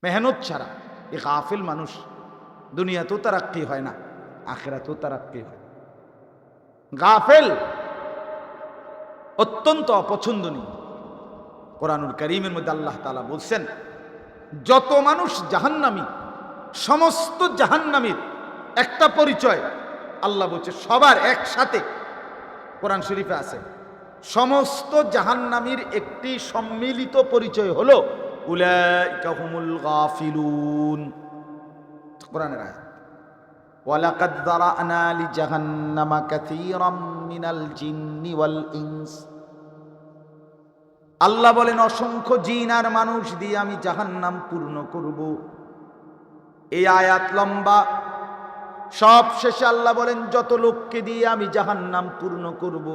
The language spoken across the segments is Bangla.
মেহনত ছাড়া এই গাফিল মানুষ দুনিয়াতেও তারাক্কি হয় না, আখিরাতেও তারাক্কি হয়। গাফেল অত্যন্ত অপছন্দনীয়। কোরআনুল কারীমের মধ্যে আল্লাহ তাআলা বলছেন, যত মানুষ জাহান্নামী, সমস্ত জাহান্নামীর একটা পরিচয় আল্লাহ বলছে সবার একসাথে, কোরআন শরীফে আছে, সমস্ত জাহান্নামীর একটি সম্মিলিত পরিচয় হলো উলাইকা হুমুল গাফিলুন। কোরআনের আয়াত, ওয়ালাকাদ যারানা লিজাহান্নামা কাসীরাম মিনাল জিন্নি ওয়াল ইনস। আল্লাহ বলেন অসংখ্য জিন আর মানুষ দিয়ে আমি জাহান্নাম পূর্ণ করব। এই আয়াত লম্বা, সব শেষে আল্লাহ বলেন যত লোককে দিয়ে আমি জাহান্নাম পূর্ণ করব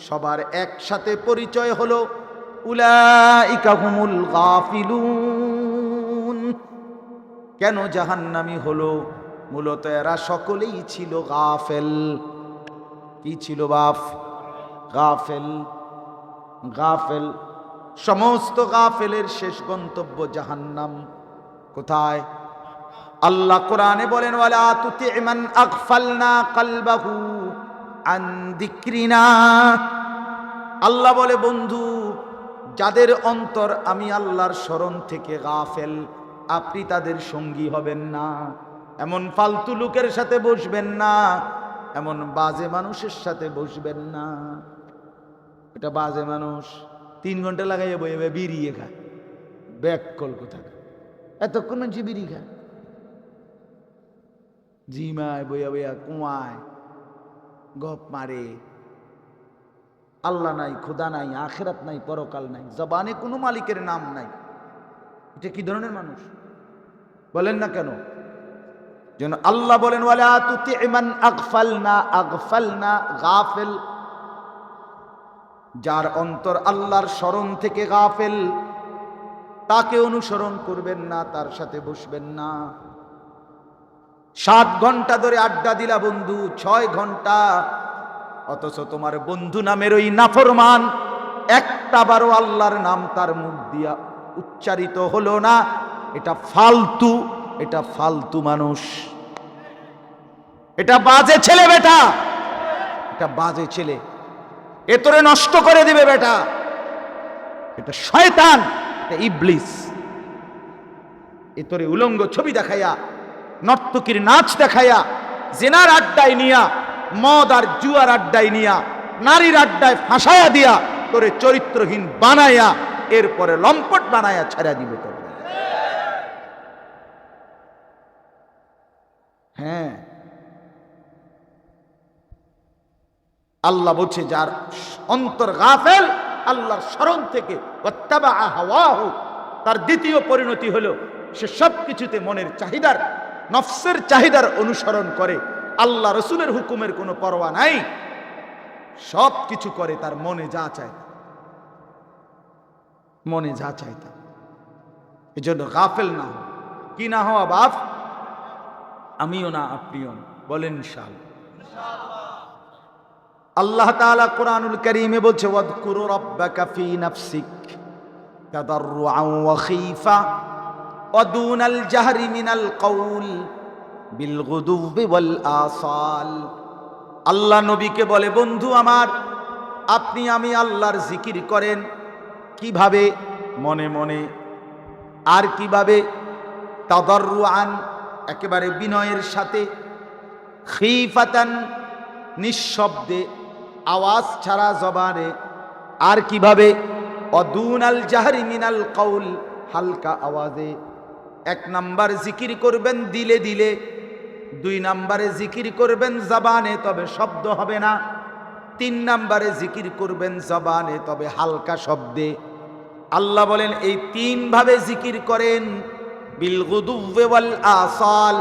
সবার একসাথে পরিচয় হলো উলাইকা হুমুল গাফিলুন। কেন জাহান্নামী হলো? মূলত এরা সকলেই ছিল গাফেল। কি ছিল বাপ? গাফেল। গাফেল। সমস্ত গাফেলের শেষ গন্তব্য জাহান্নাম। কোথায়? আল্লাহ কোরআনে বলেন, ওয়ালা তুতি মান আগফালনা কলবাহু আন যিকরিনা। আল্লাহ বলে, বন্ধু, যাদের অন্তর আমি আল্লাহর স্মরণ থেকে গাফেল, আপনি তাদের সঙ্গী হবেন না। এমন ফালতু লোকের সাথে বসবেন না, এমন বাজে মানুষের সাথে বসবেন না। এটা বাজে মানুষ 3 ঘন্টা লাগাইয়া বইয়ে বিড়িয়ে খায়, ব্যাক কল কোথায়, এতক্ষণ মানুষ বিড়ি খায়, জিমায় বইয়া বইয়া কুয়ায় গপ মারে। আল্লাহ নাই, খোদা নাই, আখিরাত নাই, পরকাল নাই, জবানে কোনো মালিকের নাম নাই। এটা কি ধরনের মানুষ বলেন না কেন? যেন আল্লাহ বলেন, ওয়ালা তুতি মান আগফালনা। আগফালনা গাফেল, যার অন্তর আল্লাহর স্মরণ থেকে গাফেল, তাকে অনুসরণ করবেন না, তার সাথে বসবেন না। 7 ঘন্টা ধরে আড্ডা দিলা বন্ধু, 6 ঘন্টা, অথচ তোমার বন্ধু নামের ওই নাফরমান একটা বারও আল্লাহর নাম তার মুখ দিয়া উচ্চারিত হলো না। এটা ফালতু, এটা ফালতু মানুষ, এটা বাজে ছেলে বেটা, এটা বাজে ছেলে, এ তোরে নষ্ট করে দিবে বেটা। এটা শয়তান, এটা ইবলিস। এ তোরে উলঙ্গ ছবি দেখাইয়া, নর্তকীর নাচ দেখাইয়া, জেনার আড্ডায় নিয়া, মদ আর জুয়ার আড্ডায় নিয়া, নারীর আড্ডায় ফাঁসায়া দিয়া, তোরে চরিত্রহীন বানাইয়া, এরপরে লম্পট বানাইয়া ছেড়ে দিবে তোর। হ্যাঁ, আল্লাহ বলছে যার অন্তর গাফেল আল্লাহর স্মরণ থেকে, ওয়াত্তাবা হাওয়াহু, তার দ্বিতীয় পরিণতি হলো সে সব কিছুতে মনের চাহিদার, নফসের চাহিদার অনুসরণ করে। আল্লাহ রসুলের হুকুমের কোনো পরোয়া নাই, সব কিছু করে তার মনে যা চায়, মনে যা চায় তা। এই জন্য গাফেল না হও। কি না হওয়া বাপ? আমিও না, আপনিও না, বলেন ইনশাআল্লাহ। আল্লাহ তাআলা কোরআনুল কারীমে বলছে, ওয়াযকুর রাব্বাকা ফী নাফসিক তাদাররুআন ওয়া খীফা ওয়া দুনাল জাহরি মিনাল কওল বিল গুদুবি ওয়াল আসাল। আল্লাহ নবীকে বলে, বন্ধু আমার, আপনি আমি আল্লাহর জিকির করেন। কিভাবে? মনে মনে। আর কিভাবে? তাদাররুআন, একেবারে বিনয়ের সাথে, খীফাতান, নিঃশব্দে, আওয়াজ ছাড়া জবানে। আর কিভাবে? অদুনাল জাহরি মিনাল কওল, হালকা আওয়াজে। 1 নাম্বার জিকির করবেন দিলে দিলে, 2 নাম্বারে জিকির করবেন জবানে, তবে শব্দ হবে না। 3 নাম্বারে জিকির করবেন জবানে, তবে হালকা শব্দে। আল্লাহ বলেন এই 3 ভাবে জিকির করেন, বিল গুদুওয়ি ওয়াল আসাল,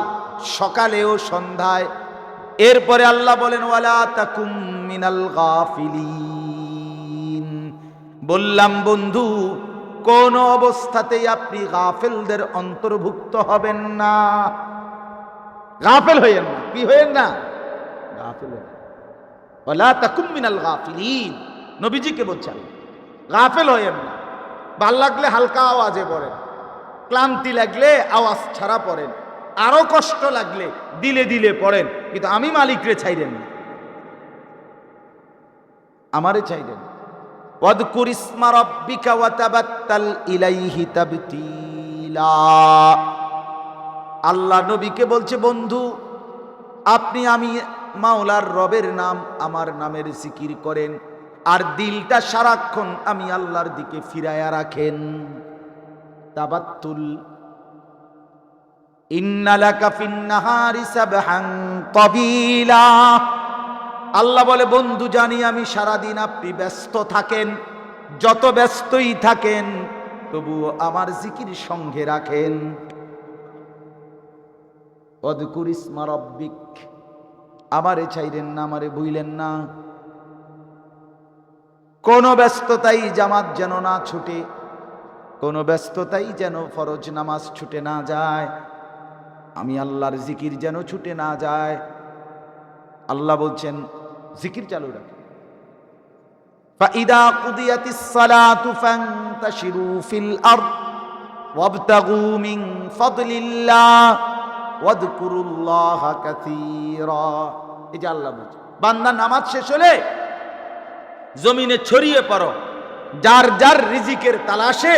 সকালে ও সন্ধ্যায়। এরপরে আল্লাহ বলেন, ওয়ালা তাকুম মিনাল গাফিলিন। বললাম বন্ধু, কোন অবস্থাতেই আপনি গাফেলদের অন্তর্ভুক্ত হবেন না। গাফেল হইয়েন না। কি হইয়েন না? গাফেল হইয়েন না। ওয়ালা তাকুম মিনাল গাফিলিন, নবীজিকে বলছেন গাফেল হইয়েন না। ভাল লাগলে হালকা আওয়াজে বলেন, ক্লান্তি লাগলে আওয়াজ ছাড়া পড়েন, আরো কষ্ট লাগলে দিলে দিলে পড়েন, কিন্তু আমি মালিকরে ছাইরেন না, আমারে ছাইরেন। ওয়াদকুর ইসমা রাব্বিকা ওয়া তাবাত্তাল ইলাইহি তাবতীলা। আল্লাহ নবীকে বলছে, বন্ধু আপনি আমি মাওলার রবের নাম, আমার নামের জিকির করেন, আর দিলটা সারাক্ষণ আমি আল্লাহর দিকে ফিরায়া রাখেন। তাবাত্তুল। ইন্না লাকা ফিন নাহারি সাবহান তাবিলা। আল্লাহ বলে, বন্ধু জানি আমি সারাদিন আপনি ব্যস্ত থাকেন, যত ব্যস্তই থাকেন তবুও আমার জিকির সঙ্গে রাখেন। ওয়াদকুর ইসমা রাব্বিক, আমারে ছাইরেন না, আমারে ভুইলেন না। কোন ব্যস্ততাই জামাত যেন না ছুটে, কোন ব্যস্ততাই যেন ফরজ নামাজ ছুটে না যায়, আমি আল্লাহর জিকির যেন ছুটে না যায়। আল্লাহ বলছেন জিকির চালু রাখ। ফাইদা কুদিয়াতিস সালাতু ফান্তাশিরু ফিল আরদ ওয়াবতাগু মিন ফাদলিল্লাহ ওয়াদকুরুল্লাহা কাসীরা। এই যে আল্লাহ বলছে, বান্দা নামাজ শেষ হলে জমিনে ছড়িয়ে পড়ো, যার যার রিজিকের তালাশে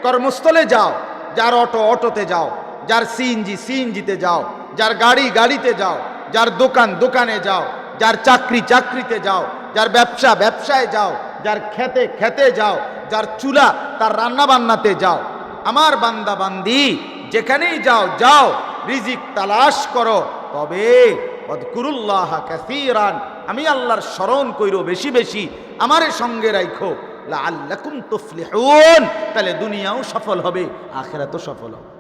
কর্মস্থলে যাও, যার অটো অটোতে যাও, যার সিএনজি সিএনজিতে যাও, যার গাড়ি গাড়িতে যাও, যার দোকান দোকানে যাও, যার চাকরি চাকরিতে যাও, যার ব্যবসা ব্যবসায় যাও, যার খেতে খেতে যাও, যার চুলা তার রান্না বান্নাতে যাও। আমার বান্দা বান্দি যেখানেই যাও যাও, রিজিক তালাশ করো, তবে ওয়াদকুরুল্লাহা কাসীরান, আমি আল্লাহর স্মরণ কইরো বেশি বেশি, আমারে সঙ্গে রাখো, লাআল্লাকুম তুফলিহুন, তাহলে দুনিয়াও সফল হবে, আখিরাতও সফল হবে,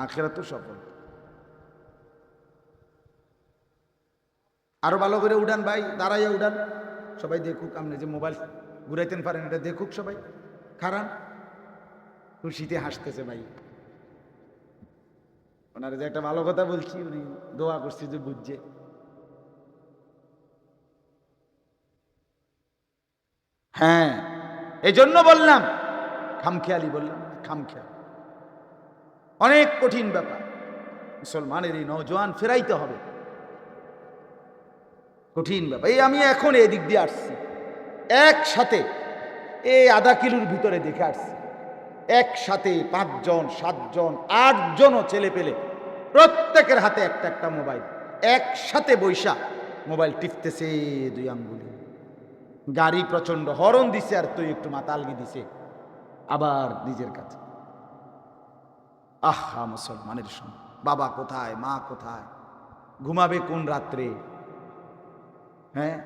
আখিরাতও সফল। আরো ভালো করে উড়ান ভাই, দাঁড়াইয়া উড়ান, সবাই দেখুক। আপনি যে মোবাইল ঘুরাইতেন পারেন, এটা দেখুক সবাই। খারান খুশিতে হাসতেছে ভাই, ওনার যে একটা ভালো কথা বলছি, উনি দোয়া করছি যে বুঝছে। হ্যাঁ, এই জন্য বললাম, খামখেয়ালি বললাম, খামখেয়ালি অনেক কঠিন ব্যাপার। মুসলমানের এই নওজোয়ান ফেরাইতে হবে, কঠিন ব্যাপার। এই আমি এখন এদিক দিয়ে আসছি, একসাথে এই আধা কিলোর ভিতরে দেখে আসছি, একসাথে 5 জন 7 জন 8 জনও ছেলে পেলে, প্রত্যেকের হাতে একটা একটা মোবাইল, একসাথে বৈশা মোবাইল টিপতেছে 2 আঙ্গুলে। গাড়ি প্রচন্ড হরন দিছে, আর তুই একটু মাতালগি দিছে আবার নিজের কাছে। আহা মুসলমানের সঙ্গে, বাবা কোথায়, মা কোথায়, ঘুমাবে কোন রাত্রে, হ্যাঁ,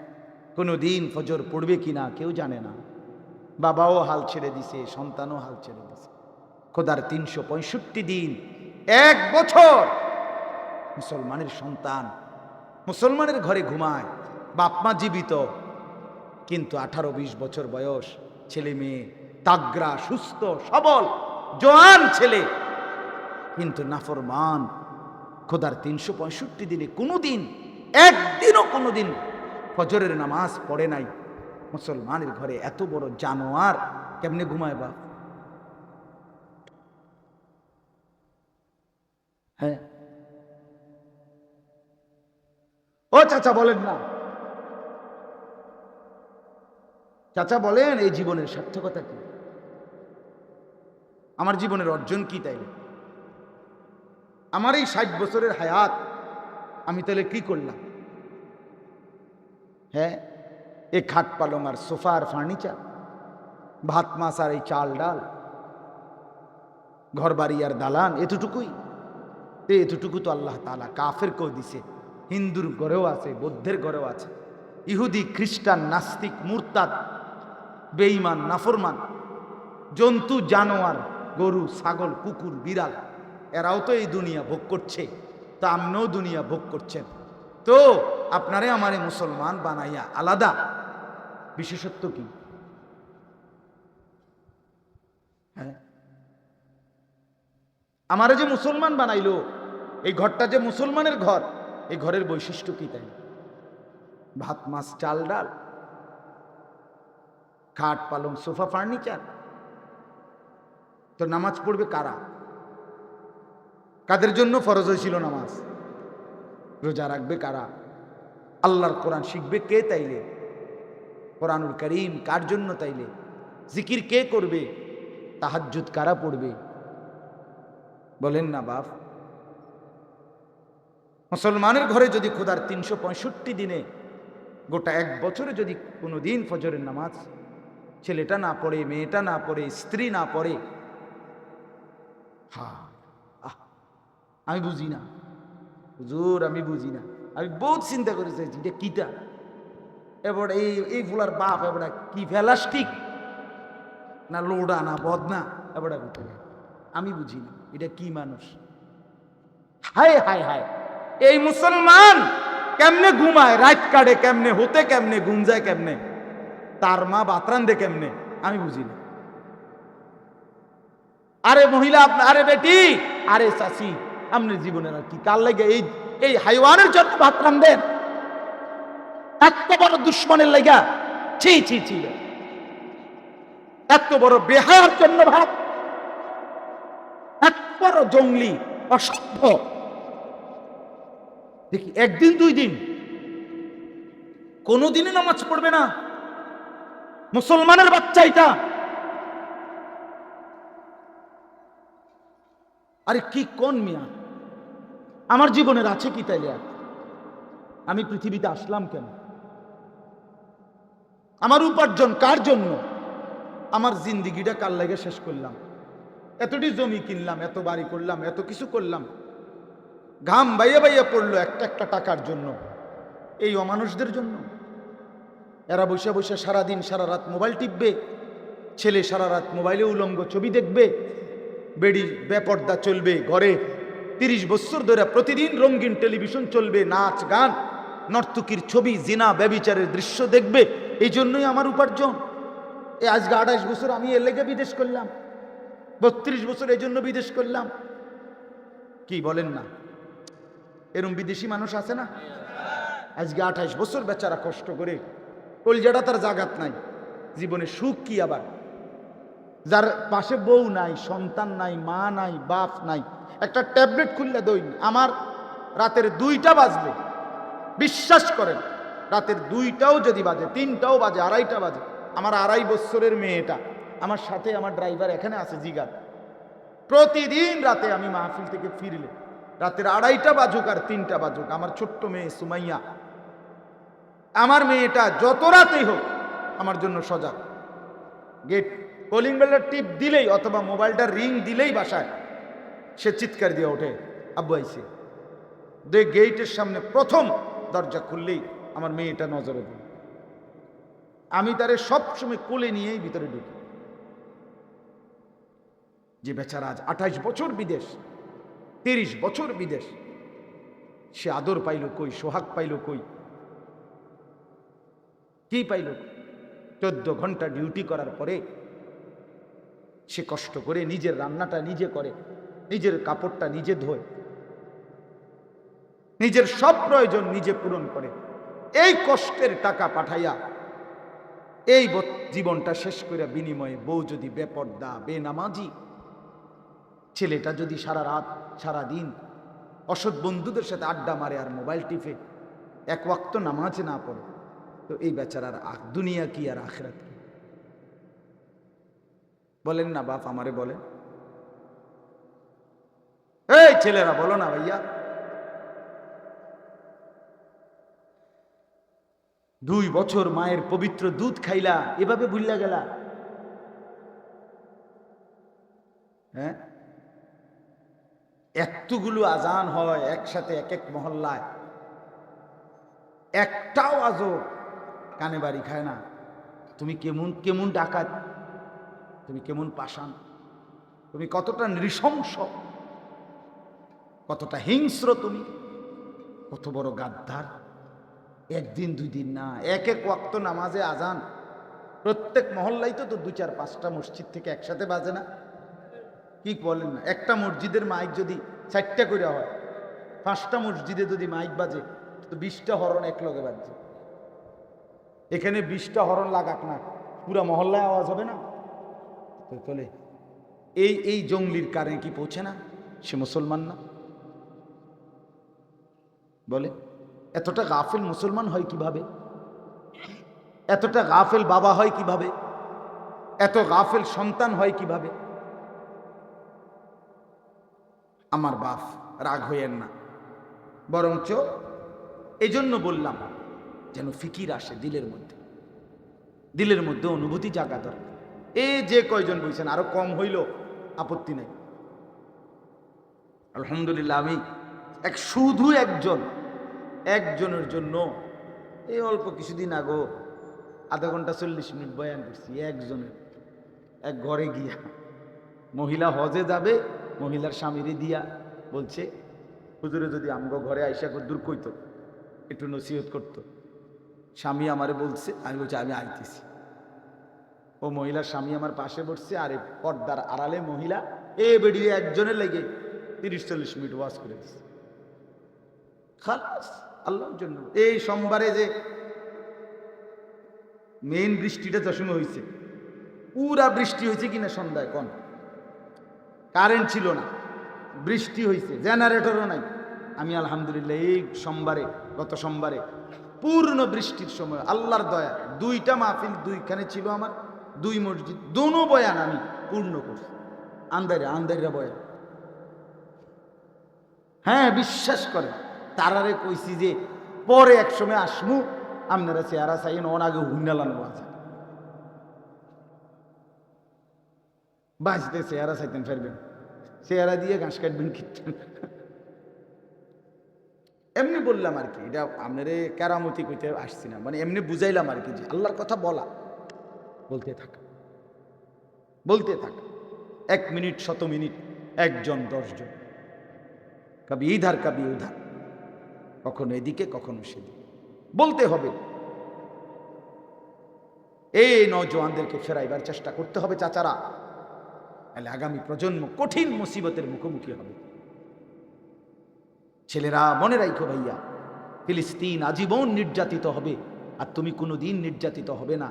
কোনো দিন ফজর পড়বে কিনা কেউ জানে না। বাবাও হাল ছেড়ে দিছে, সন্তানও হাল ছেড়ে দিছে। খোদার 365 দিন, 1 বছর মুসলমানের সন্তান মুসলমানের ঘরে ঘুমায়, বাপ মা জীবিত, কিন্তু 18-20 বছর বয়স ছেলে মেয়ে, তাগড়া সুস্থ সবল জওয়ান ছেলে, কিন্তু নাফরমান। খোদার 365 দিনে কোনোদিন একদিনও কোনোদিন ফজরের নামাজ পড়ে নাই। মুসলমানের ঘরে এত বড় জানোয়ার কেমনে ঘুমায় বাপ? হ্যাঁ, ও চাচা বলেন না, চাচা বলেন, এই জীবনের সার্থকতা কি? আমার জীবনের অর্জন কি? তাইলে আমার এই 60 বছরের হায়াত আমি তাহলে কি করলাম? হ্যাঁ, এই খাট পালং আর সোফা আর ফার্নিচার, ভাত মাছ আর এই চাল ডাল, ঘর বাড়ি আর দালান, এতটুকুই? এতটুকু তো আল্লাহ তাআলা কাফেরকেও দিছে, হিন্দুর ঘরেও আছে, বৌদ্ধের ঘরেও আছে, ইহুদি খ্রিস্টান নাস্তিক মুরতাদ বেঈমান নাফরমান জন্তু জানোয়ার, গরু ছাগল কুকুর বিড়াল, এরাও তো এই দুনিয়া ভোগ করছে, তা আপনিও দুনিয়া ভোগ করছেন। তো আপনারে আমারে মুসলমান বানাইয়া আলাদা বিশেষত্ব কি? হ্যাঁ, আমারে যে মুসলমান বানাইলো, এই ঘরটা যে মুসলমানের ঘর, এই ঘরের বৈশিষ্ট্য কি? তাই ভাত মাছ চাল ডাল, খাট পালং সোফা ফার্নিচার, তো নামাজ পড়বে কারা? কাদের জন্য ফরজ হয়েছিল নামাজ? রোজা রাখবে কারা? আল্লাহর কোরআন শিখবে কে তাইলে? কোরআনুল কারীম কার জন্য তাইলে? জিকির কে করবে? তাহাজ্জুদ কারা পড়বে? বলেন না বাপ। মুসলমানের ঘরে যদি খোদার 365 দিনে গোটা এক বছরে যদি কোনো দিন ফজরের নামাজ ছেলেটা না পড়ে, মেয়েটা না পড়ে, স্ত্রী না পড়ে, আমি বুঝি না হুজুর, আমি বুঝি না। আমি বহুত চিন্তা করে চাইছি এটা কিটা, এবার এই ফুলার বাপ এবার কি ফেলাস্টিক না লোডা না বদনা, এবার আমি বুঝি না এটা কি মানুষ। হায় হায় হায়, এই মুসলমান কেমনে ঘুমায়, রাত কাটে কেমনে, হতে কেমনে, ঘুম যায় কেমনে, তার মা বাতরান দে কেমনে, আমি বুঝি না। আরে মহিলা, আরে বেটি, আরে চাচি, আপনার জীবনের আর কি কাল লাগে এই হাইওয়ানের জন্য ভাত রান্ধেন? এত বড় দুশ্মনের লাগা, ছি ছি ছি, এত বড় বেহায়ার জন্য ভাত, এত বড় জঙ্গলি অসভ্য। দেখি একদিন দুই দিন কোনদিনই নামাজ পড়বে না মুসলমানের বাচ্চা এটা। আরে কি কোন মিয়া, আমার জীবনের আছে কি তাইলে? আমি পৃথিবীতে আসলাম কেন? আমার উপার্জন কার জন্য? আমার জিন্দিগিটা কার লাগে শেষ করলাম? এতটি জমি কিনলাম, এত বাড়ি করলাম, এত কিছু করলাম, ঘাম বাইয়া বাইয়া পড়লো একটা একটা টাকার জন্য, এই অমানুষদের জন্য। এরা বসে বসে সারাদিন সারা রাত মোবাইল টিপবে, ছেলে সারা রাত মোবাইলে উলঙ্গ ছবি দেখবে, বেড়ি বেপর্দা চলবে ঘরে, 30 বছর ধরে প্রতিদিন রঙিন টেলিভিশন চলবে, নাচ গান নর্তকীর ছবি, জিনা ব্যভিচারের দৃশ্য দেখবে। এই জন্যই আমার উপার্জন। এই আজকে 28 বছর আমি এর লেগে বিদেশ করলাম, 32 বছর এই জন্য বিদেশ করলাম। কি বলেন না? এরম বিদেশি মানুষ আছে না? আজকে 28 বছর বেচারা কষ্ট করে, কলজাটা তার জাগাত নাই, জীবনে সুখ কি আবার? যার পাশে বউ নাই, সন্তান নাই, মা নাই, বাপ নাই, একটা ট্যাবলেট খুললে দইন। আমার রাতের 2টা বাজলে, বিশ্বাস করেন, রাতের 2টাও যদি বাজে, 3টাও বাজে, 2:30টা বাজে, আমার 2.5 বছরের মেয়েটা আমার সাথে, আমার ড্রাইভার এখানে আছে জিগার, প্রতিদিন রাতে আমি মাহফিল থেকে ফিরলে রাতের 2:30টা বাজুক আর 3টা বাজুক, আমার ছোট্ট মেয়ে সুমাইয়া, আমার মেয়েটা যত রাতেই হোক আমার জন্য সজাগ। গেট কলিং বেলের টিপ দিলেই অথবা মোবাইলটা রিং দিলেই বাসায় সে চিৎকার দিয়ে ওঠে, আব্বু আইছে। গেটের সামনে প্রথম দরজা খুললেই আমার মেয়েটা নজরে দিল, আমি তারে সবসময় কোলে নিয়েই ভিতরে ঢুকি। যে বেচারা আজ 28 বছর বিদেশ, 30 বছর বিদেশ, সে আদর পাইল কই, সোহাগ পাইল কই, কি পাইল? 14 ঘন্টা ডিউটি করার পরে সে কষ্ট করে নিজের রান্নাটা নিজে করে, নিজের কাপড়টা নিজে ধোয়, নিজের সব প্রয়োজন নিজে পূরণ করে। এই কষ্টের টাকা পাঠাইয়া এই জীবনটা শেষ করে বিনিময়ে বউ যদি বেপর্দা, বেনামাজি, ছেলেটা যদি সারা রাত সারা দিন অসৎ বন্ধুদের সাথে আড্ডা মারে আর মোবাইল টিপে, এক ওয়াক্ত নামাজ না পড়ে, তো এই বেচারার দুনিয়া কি আর আখিরাত কি? বলেন না বাপ, আমারে বলেন। এই ছেলেরা বলো না ভাইয়া, 2 বছর মায়ের পবিত্র দুধ খাইলা, এভাবে ভুললা গেলা? হ্যাঁ, এতগুলো আজান হয় একসাথে এক এক মহল্লায়, একটাও আজও কানে বাড়ি খায় না। তুমি কেমন কেমন ডাকাত, তুমি কেমন পাষাণ, তুমি কতটা নৃশংস, কতটা হিংস্র, তুমি কত বড় গাদ্দার। একদিন 2 দিন না, এক এক ওয়াক্ত নামাজে আজান প্রত্যেক মহল্লায় তো 2-4-5টা মসজিদ থেকে একসাথে বাজে না? কি বলেন না? একটা মসজিদের মাইক যদি 4টা করে হয়, 5টা মসজিদে যদি মাইক বাজে তো 20টা হরন এক লগে বাজছে। এখানে 20টা হরন লাগাক না, পুরা মহল্লায় আওয়াজ হবে না? তো চলে এই জঙ্গলির কারণে কি পৌঁছে না? সে মুসলমান না? বলে এতটা গাফেল মুসলমান হয় কিভাবে? এতটা গাফেল বাবা হয় কিভাবে? এত গাফেল সন্তান হয় কিভাবে? আমার বাপ, রাগ হইয়েন না, বরঞ্চ এই জন্য বললাম যেন ফিকির আসে দিলের মধ্যে অনুভূতি জাগা দরকার। যে কয়জন বলছেন আরো কম হইল আপত্তি নাই, আলহামদুলিল্লাহ। আমি শুধু একজনের জন্য এই অল্প কিছুদিন আগে আধা ঘন্টা 40 মিনিট বয়ান করছি। একজনের এক ঘরে গিয়া, মহিলা হজে যাবে, মহিলার স্বামীরে দিয়া বলছে, হুজুরে যদি আমগো ঘরে আইসা দূর কইতো, একটু নসিহত করতো। স্বামী আমারে বলছে, আমি বলছি আমি আইতেছি। ও মহিলার স্বামী আমার পাশে বসছে, আর পর্দার আড়ালে মহিলা বেরিয়ে একজনের লেগে 30-40 মিনিট ওয়াজ করে দিচ্ছে। খালাস, আল্লাহর জন্য। এই সোমবারে যে মেইন বৃষ্টিটা যসময় হয়েছে, পুরা বৃষ্টি হয়েছে কিনা সন্ধ্যায় কোন? কারেন্ট ছিল না, বৃষ্টি হয়েছে, জেনারেটরও নাই। আমি আলহামদুলিল্লাহ এই সোমবারে, গত সোমবারে পূর্ণ বৃষ্টির সময় আল্লাহর দয়া 2টা মাহফিল, 2খানে ছিল আমার, 2 মসজিদ, দোনো বয়ান আমি পূর্ণ করছি। আন্দাইরা বয়ান। হ্যাঁ, বিশ্বাস করে। তারারে কইছি যে পরে একসময় আসমু, আপনারা চেহারা চাইন, ওন আগে হুন্ডালানো আছে বাঁচতে চেহারা চাইতেন, ফেরবেন চেহারা দিয়ে ঘাস কাটবেন কিনতেন। এমনি বললাম আর কি, এটা আপনারে কেরামতি কইতে আসছি না, মানে এমনি বুঝাইলাম আর কি, যে আল্লাহর কথা বলতে থাকা 1 মিনিট 100 মিনিট, একজন 10 জন, কবি ইধার কবি উধার, কখনো এদিকে কখনো সেদিকে বলতে হবে। এই নওজওয়ানদেরকে ফেরাইবার চেষ্টা করতে হবে চাচারা, তাহলে আগামী প্রজন্ম কঠিন মুসিবতের মুখোমুখি হবে। ছেলেরা মনে রাখো ভাইয়া, ফিলিস্তিন আজীবন নির্যাতিত হবে, আর তুমি কোনোদিন নির্যাতিত হবে না।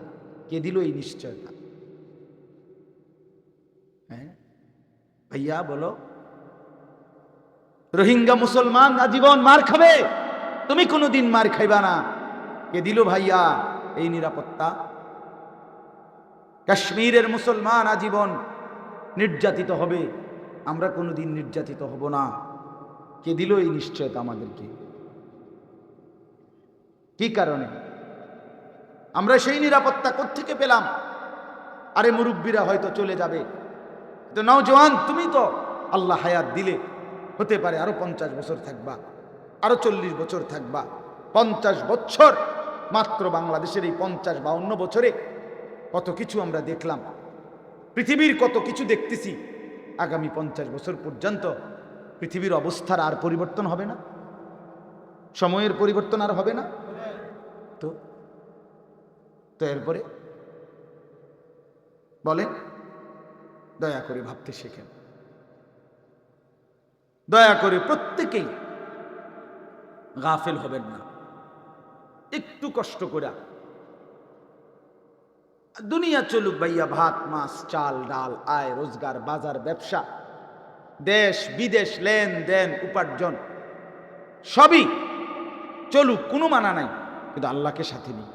কে দিল এই নিশ্চয়তা? হ্যাঁ ভাইয়া বলো, রোহিঙ্গা মুসলমান আজীবন মার খাবে, তুমি কোনোদিন মার খাইবা না। কে দিল ভাইয়া এই নিরাপত্তা? কাশ্মীরের মুসলমান আজীবন নির্যাতিত হবে, আমরা কোনোদিন নির্যাতিত হব না। কে দিল এই নিশ্চয়তা আমাদেরকে? কি কারণে? আমরা সেই নিরাপত্তা কোত্থেকে পেলাম? আরে মুরব্বীরা হয়তো চলে যাবে, তো নওজওয়ান তুমি তো আল্লাহ হায়াত দিলে, হতে পারে আরো 50 বছর থাকবা, আরো 40 বছর থাকবা। 50 বছর মাত্র, বাংলাদেশের এই 50-52 বছরে কত কিছু আমরা দেখলাম, পৃথিবীর কত কিছু দেখতেছি। আগামী 50 বছর পর্যন্ত পৃথিবীর অবস্থার আর পরিবর্তন হবে না? সময়ের পরিবর্তন আর হবে না? তো এরপরে বলেন, দয়া করে ভাবতে শেখেন, দয়া করে প্রত্যেকেই গাফেল হবেন না। একটু কষ্ট করে দুনিয়া চলুক ভাইয়া, ভাত মাছ চাল ডাল, আয় রোজগার, বাজার ব্যবসা, দেশ বিদেশ, লেনদেন উপার্জন সবই চলুক, কোনো মানা নাই, কিন্তু আল্লাহকে সাথে নিই।